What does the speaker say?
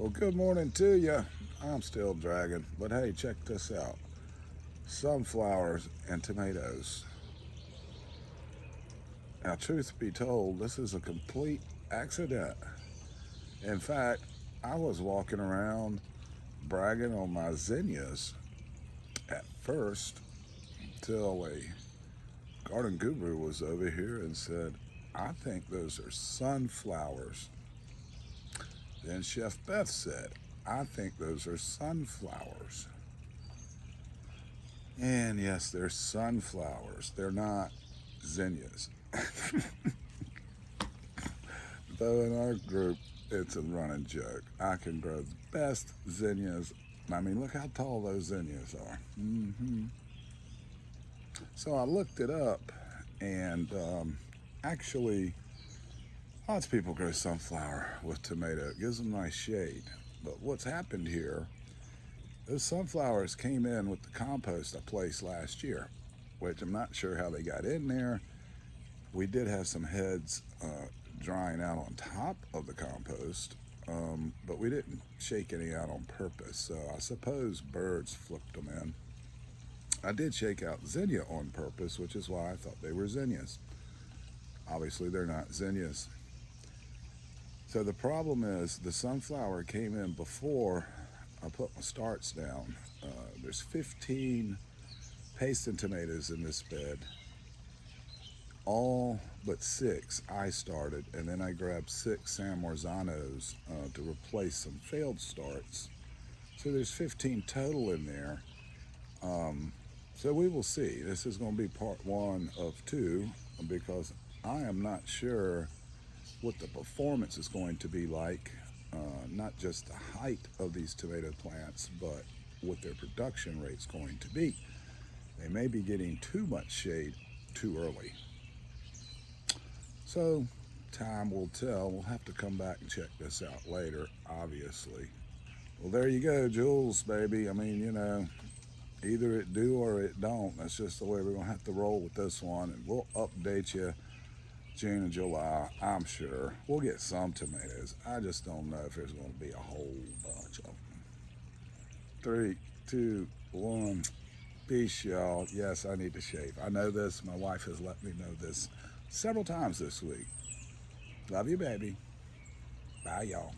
Well, good morning to you. I'm still dragging, but hey, check this out. Sunflowers and tomatoes. Now, truth be told, this is a complete accident. In fact, I was walking around bragging on my zinnias at first till a garden guru was over here and said, I think those are sunflowers. Then Chef Beth said, I think those are sunflowers. And yes, they're sunflowers. They're not zinnias. Though in our group, it's a running joke. I can grow the best zinnias. I mean, look how tall those zinnias are. So I looked it up, and actually, lots of people grow sunflower with tomato. It gives them nice shade. But what's happened here, those sunflowers came in with the compost I placed last year, which I'm not sure how they got in there. We did have some heads drying out on top of the compost, but we didn't shake any out on purpose. So I suppose birds flipped them in. I did shake out zinnia on purpose, which is why I thought they were zinnias. Obviously, they're not zinnias. So the problem is the sunflower came in before I put my starts down. There's 15 paston tomatoes in this bed. All but 6 I started, and then I grabbed 6 San Marzanos to replace some failed starts. So there's 15 total in there. So we will see. This is going to be part 1 of 2 because I am not sure what the performance is going to be like, not just the height of these tomato plants, but what their production rate's going to be. They may be getting too much shade too early. So time will tell. We'll have to come back and check this out later, obviously. Well, there you go, Jules, baby. I mean, either it do or it don't. That's just the way we're going to have to roll with this one, and we'll update you June and July, I'm sure. We'll get some tomatoes. I just don't know if there's going to be a whole bunch of them. 3, 2, 1. Peace, y'all. Yes, I need to shave. I know this. My wife has let me know this several times this week. Love you, baby. Bye, y'all.